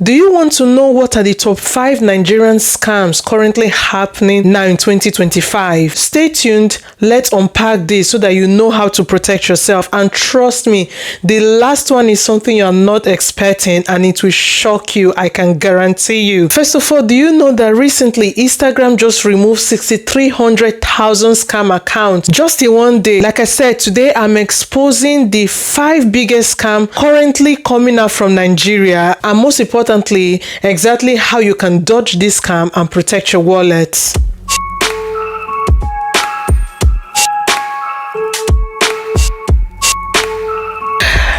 Do you want to know what are the top 5 Nigerian scams currently happening now in 2025? Stay tuned. Let's unpack this so that you know how to protect yourself. And trust me, the last one is something you are not expecting and it will shock you. I can guarantee you. First of all, do you know that recently Instagram just removed 6,300,000 scam accounts just in one day? Like I said, today I'm exposing the 5 biggest scams currently coming out from Nigeria, and most importantly, exactly how you can dodge this scam and protect your wallet.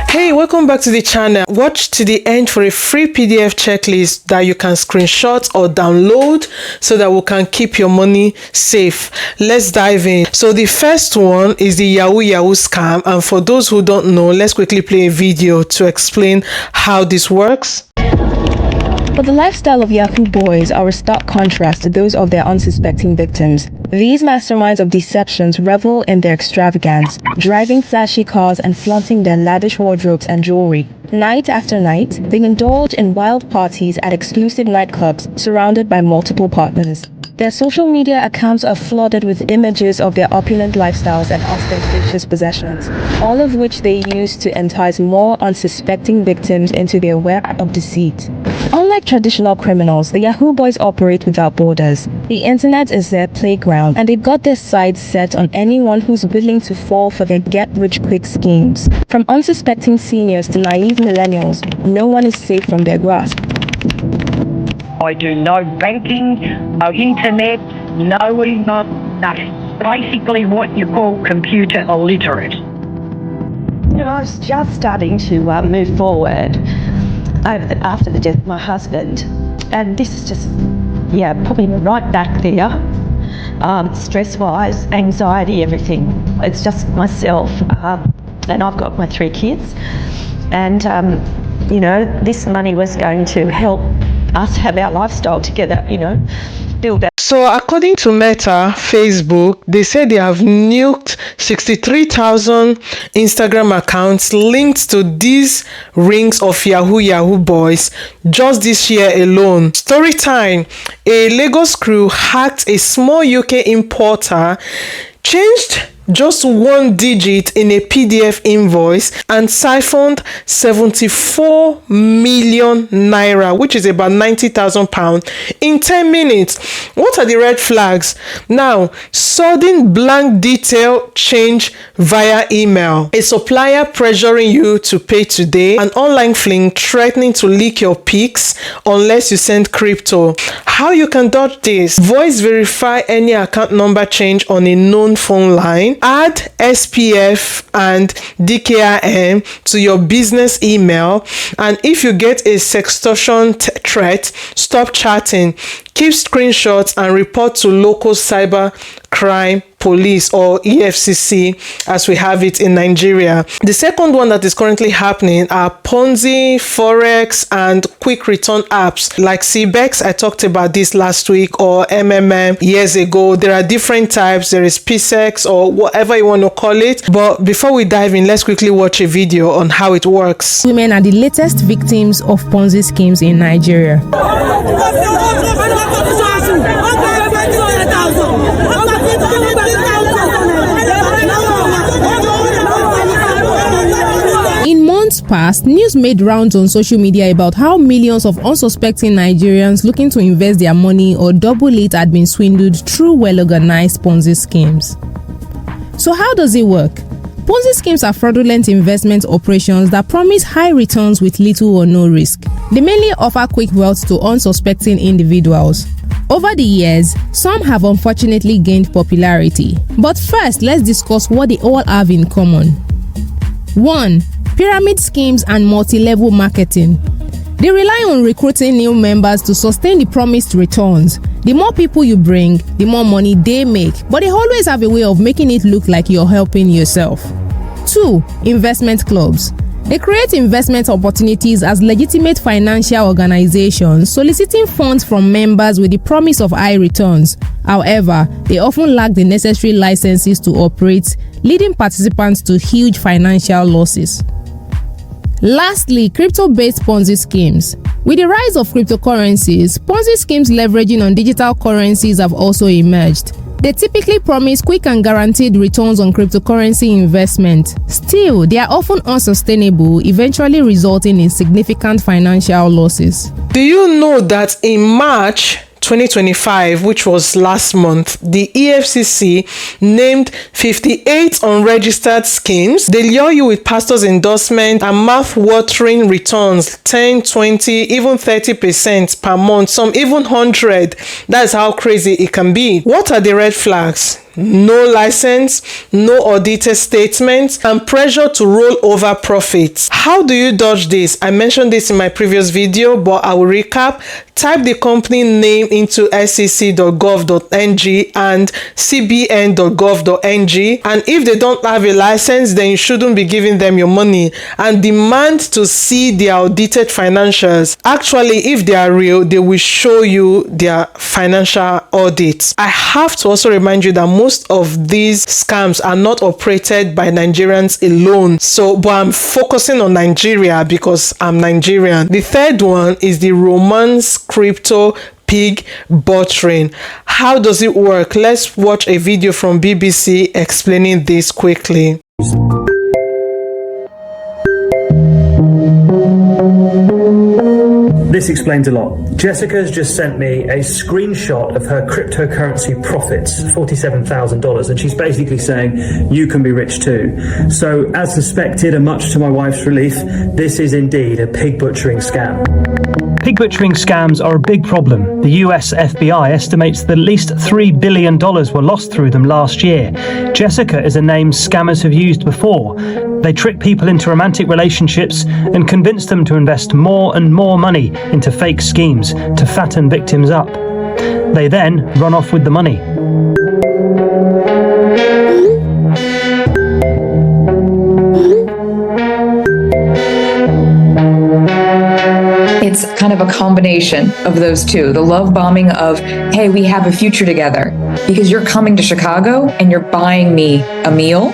Hey, welcome back to the channel. Watch to the end for a free PDF checklist that you can screenshot or download so that we can keep your money safe. Let's dive in. So the first one is the Yahoo scam, and for those who don't know, let's quickly play a video to explain how this works. But the lifestyle of Yahoo Boys are a stark contrast to those of their unsuspecting victims. These masterminds of deceptions revel in their extravagance, driving flashy cars and flaunting their lavish wardrobes and jewelry. Night after night, they indulge in wild parties at exclusive nightclubs surrounded by multiple partners. Their social media accounts are flooded with images of their opulent lifestyles and ostentatious possessions, all of which they use to entice more unsuspecting victims into their web of deceit. Unlike traditional criminals, the Yahoo Boys operate without borders. The internet is their playground, and they've got their sights set on anyone who's willing to fall for their get-rich-quick schemes. From unsuspecting seniors to naive millennials, no one is safe from their grasp. I do no banking, no internet, no email, nothing. Basically what you call computer illiterate. I was just starting to move forward after the death of my husband, and this is just, put me right back there. Stress-wise, anxiety, everything. It's just myself, and I've got my 3 kids, and this money was going to help us have our lifestyle together, build that. So according to Meta, Facebook, they said they have nuked 63,000 Instagram accounts linked to these rings of Yahoo Boys just this year alone. Story time: a Lagos crew hacked a small UK importer, changed just 1 digit in a PDF invoice and siphoned 74 million naira, which is about 90,000 pounds, in 10 minutes. What are the red flags? Now, sudden blank detail change via email, a supplier pressuring you to pay today, an online fling threatening to leak your pics unless you send crypto. How you can dodge this? Voice verify any account number change on a known phone line. Add SPF and DKIM to your business email, and if you get a sextortion threat, stop chatting. Keep screenshots and report to local cyber crime police or EFCC as we have it in Nigeria. The second one that is currently happening are Ponzi, forex, and quick return apps like CBEX. I talked about this last week, or MMM years ago. There are different types. There is PSEX or whatever you want to call it. But before we dive in, let's quickly watch a video on how it works. Women are the latest victims of Ponzi schemes in Nigeria. In months past, news made rounds on social media about how millions of unsuspecting Nigerians looking to invest their money or double it had been swindled through well-organized Ponzi schemes. So how does it work? Ponzi schemes are fraudulent investment operations that promise high returns with little or no risk. They mainly offer quick wealth to unsuspecting individuals. Over the years, some have unfortunately gained popularity. But first, let's discuss what they all have in common. 1. Pyramid schemes and multi-level marketing. They rely on recruiting new members to sustain the promised returns. The more people you bring, the more money they make, but they always have a way of making it look like you're helping yourself. 2. Investment clubs. They create investment opportunities as legitimate financial organizations, soliciting funds from members with the promise of high returns. However, they often lack the necessary licenses to operate, leading participants to huge financial losses. Lastly, crypto-based Ponzi schemes. With the rise of cryptocurrencies, Ponzi schemes leveraging on digital currencies have also emerged. They typically promise quick and guaranteed returns on cryptocurrency investment. Still, they are often unsustainable, eventually resulting in significant financial losses. Do you know that in March 2025, which was last month, the EFCC named 58 unregistered schemes? They lure you with pastor's endorsement and mouth-watering returns, 10, 20, even 30% per month, some even 100. That's how crazy it can be. What are the red flags? No license, no audited statements, and pressure to roll over profits. How do you dodge this? I mentioned this in my previous video, but I will recap. Type the company name into sec.gov.ng and cbn.gov.ng, and if they don't have a license, then you shouldn't be giving them your money, and demand to see their audited financials. Actually, if they are real, they will show you their financial audits. I have to also remind you that most of these scams are not operated by Nigerians alone. But I'm focusing on Nigeria because I'm Nigerian. The third one is the romance crypto pig buttering. How does it work? Let's watch a video from BBC explaining this quickly. This explains a lot. Jessica's just sent me a screenshot of her cryptocurrency profits, $47,000, and she's basically saying, you can be rich too. So, as suspected, and much to my wife's relief, this is indeed a pig butchering scam. Pig butchering scams are a big problem. The US FBI estimates that at least $3 billion were lost through them last year. Jessica is a name scammers have used before. They trick people into romantic relationships and convince them to invest more and more money into fake schemes to fatten victims up. They then run off with the money. It's kind of a combination of those two. The love bombing of, hey, we have a future together because you're coming to Chicago and you're buying me a meal.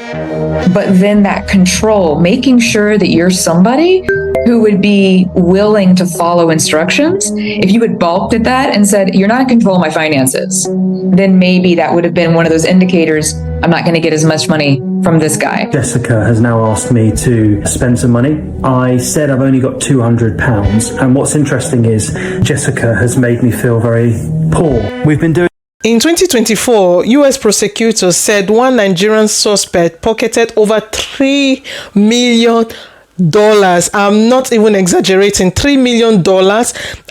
But then that control, making sure that you're somebody who would be willing to follow instructions. If you had balked at that and said, you're not in control of my finances, then maybe that would have been one of those indicators, I'm not going to get as much money from this guy. Jessica has now asked me to spend some money. I said I've only got £200. And what's interesting is Jessica has made me feel very poor. We've been doing In 2024, US prosecutors said one Nigerian suspect pocketed over $3 million. I'm not even exaggerating, $3 million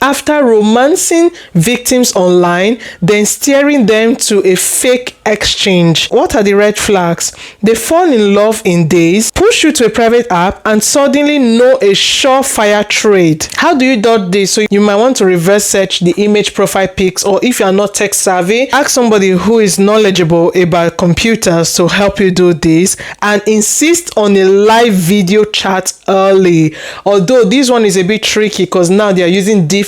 after romancing victims online, then steering them to a fake exchange. What are the red flags? They fall in love in days, push you to a private app, and suddenly know a surefire trade. How do you dodge this? So you might want to reverse search the image profile pics, or if you are not tech savvy, ask somebody who is knowledgeable about computers to help you do this, and insist on a live video chat early. Although this one is a bit tricky because now they are using deep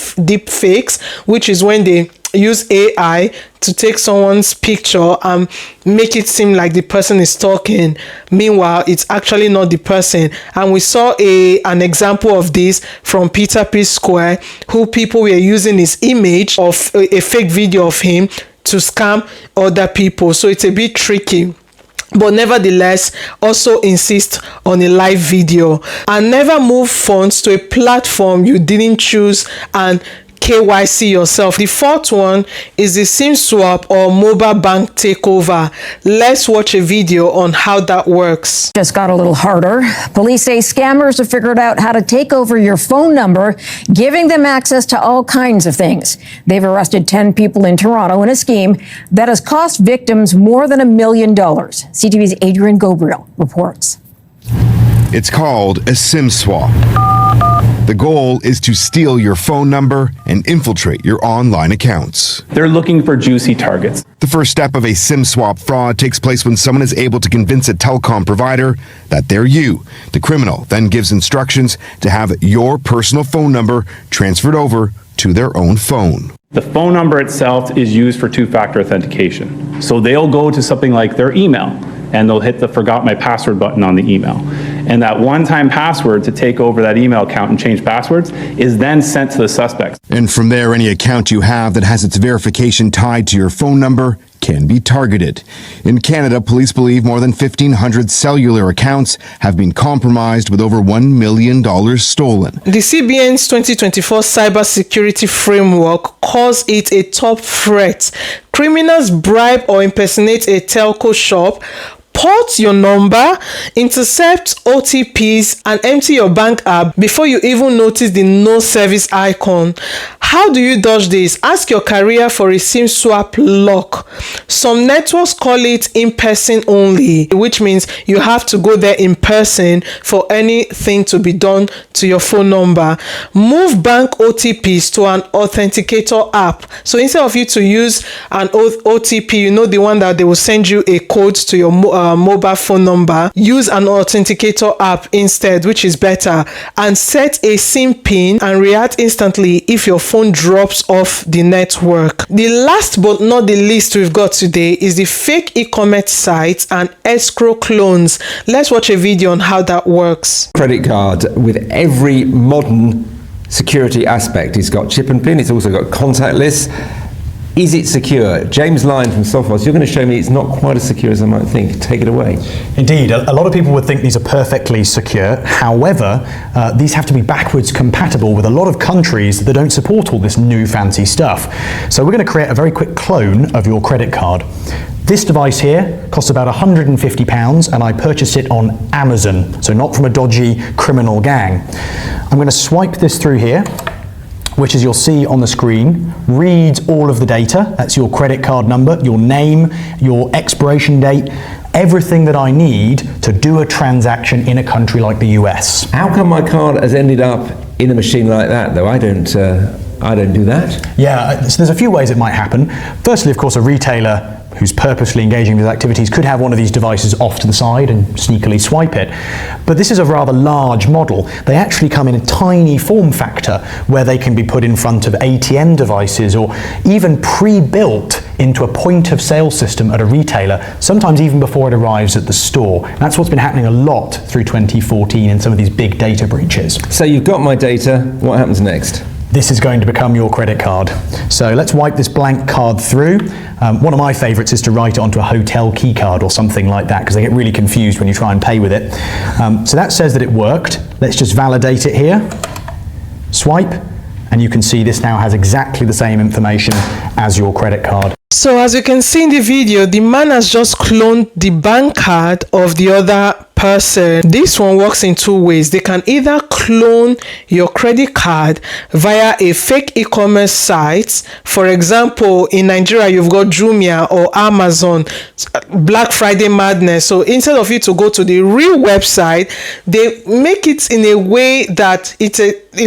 fakes, which is when they use AI to take someone's picture and make it seem like the person is talking. Meanwhile, it's actually not the person. And we saw an example of this from Peter P. Square, who people were using his image of a fake video of him to scam other people. So it's a bit tricky. But nevertheless, also insist on a live video, and never move funds to a platform you didn't choose and KYC yourself. The fourth one is the SIM swap or mobile bank takeover. Let's watch a video on how that works. Just got a little harder. Police say scammers have figured out how to take over your phone number, giving them access to all kinds of things. They've arrested 10 people in Toronto in a scheme that has cost victims more than $1 million. CTV's Adrian Gabriel reports. It's called a SIM swap. The goal is to steal your phone number and infiltrate your online accounts. They're looking for juicy targets. The first step of a SIM swap fraud takes place when someone is able to convince a telecom provider that they're you. The criminal then gives instructions to have your personal phone number transferred over to their own phone. The phone number itself is used for two-factor authentication. So they'll go to something like their email and they'll hit the forgot my password button on the email. and that one-time password to take over that email account and change passwords is then sent to the suspects. And from there, any account you have that has its verification tied to your phone number can be targeted. In Canada, police believe more than 1,500 cellular accounts have been compromised with over $1 million stolen. The CBN's 2024 cybersecurity framework calls it a top threat. Criminals bribe or impersonate a telco shop, port your number, intercept OTPs, and empty your bank app before you even notice the no service icon. How do you dodge this? Ask your carrier for a SIM swap lock. Some networks call it in person only, which means you have to go there in person for anything to be done to your phone number. Move bank OTPs to an authenticator app. So instead of you to use an OTP, you know, the one that they will send you a code to your mobile phone number, use an authenticator app instead, which is better, and set a SIM pin and react instantly if your phone drops off the network. The last but not the least we've got today is the fake e-commerce sites and escrow clones. Let's watch a video on how that works. Credit card with every modern security aspect. It's got chip and pin, it's also got contactless. Is it secure? James Lyon from Sophos, you're going to show me it's not quite as secure as I might think. Take it away. Indeed, a lot of people would think these are perfectly secure. However, these have to be backwards compatible with a lot of countries that don't support all this new fancy stuff. So we're going to create a very quick clone of your credit card. This device here costs about £150 and I purchased it on Amazon, so not from a dodgy criminal gang. I'm going to swipe this through here, which, as you'll see on the screen, reads all of the data. That's your credit card number, your name, your expiration date, everything that I need to do a transaction in a country like the US. How come my card has ended up in a machine like that, though? I don't do that. Yeah, so there's a few ways it might happen. Firstly, of course, a retailer who's purposely engaging with activities could have one of these devices off to the side and sneakily swipe it. But this is a rather large model. They actually come in a tiny form factor where they can be put in front of ATM devices or even pre-built into a point of sale system at a retailer, sometimes even before it arrives at the store. That's what's been happening a lot through 2014 in some of these big data breaches. So you've got my data, what happens next? This is going to become your credit card. So let's wipe this blank card through. One of my favorites is to write it onto a hotel key card or something like that, because they get really confused when you try and pay with it. So that says that it worked. Let's just validate it here. Swipe, and you can see this now has exactly the same information as your credit card. So as you can see in the video, the man has just cloned the bank card of the other person. This one works in two ways. They can either clone your credit card via a fake e-commerce site. For example, in Nigeria, you've got Jumia or Amazon, Black Friday madness. So instead of you to go to the real website, they make it in a way that it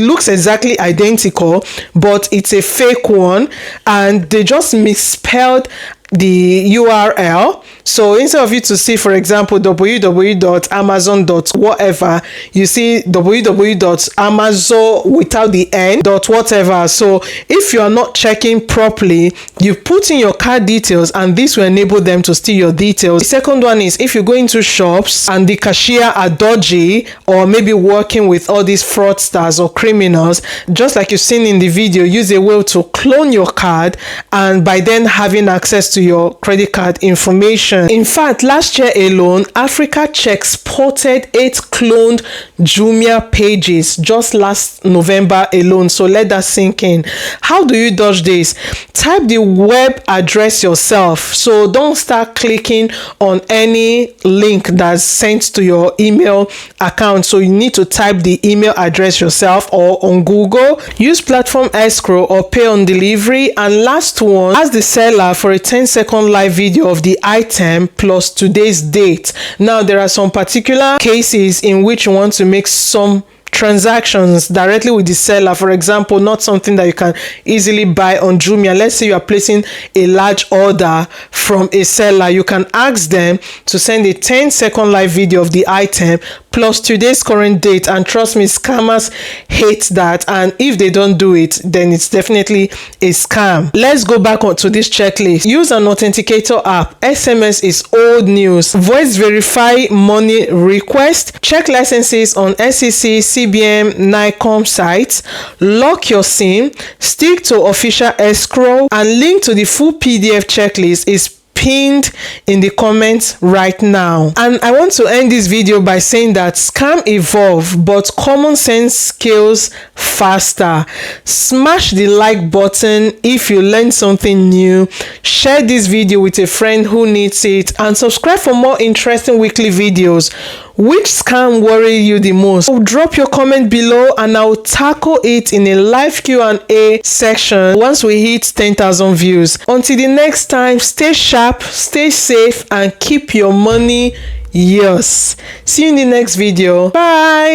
looks exactly identical, but it's a fake one, and they just misspelled the URL. So instead of you to see, for example, www.amazon.whatever, you see www.amazon without the n .whatever. So if you are not checking properly, you put in your card details and this will enable them to steal your details. The second one is if you go into shops and the cashier are dodgy or maybe working with all these fraudsters or criminals, just like you've seen in the video, use a way to clone your card and by then having access to your credit card information. In fact, last year alone, Africa exported 8 cloned Jumia pages just last November alone. So let that sink in. How do you dodge this? Type the web address yourself. So don't start clicking on any link that's sent to your email account. So you need to type the email address yourself or on Google. Use platform escrow or pay on delivery. And last one, ask the seller for a 10-second live video of the item plus today's date. Now there are some particular cases in which you want to make some transactions directly with the seller. For example, not something that you can easily buy on Jumia. Let's say you are placing a large order from a seller. You can ask them to send a 10-second live video of the item plus today's current date, and trust me, scammers hate that, and if they don't do it, then it's definitely a scam. Let's go back onto this checklist. Use an authenticator app. SMS is old news. Voice verify money request. Check licenses on SEC, CBN, NICOM sites. Lock your SIM. Stick to official escrow, and link to the full PDF checklist is pinned in the comments right now. And I want to end this video by saying that scam evolve, but common sense scales faster. Smash the like button if you learned something new. Share this video with a friend who needs it, and subscribe for more interesting weekly videos. Which scam worry you the most? Drop your comment below and I'll tackle it in a live Q&A section once we hit 10,000 views. Until the next time, stay sharp, stay safe, and keep your money yours. See you in the next video. Bye.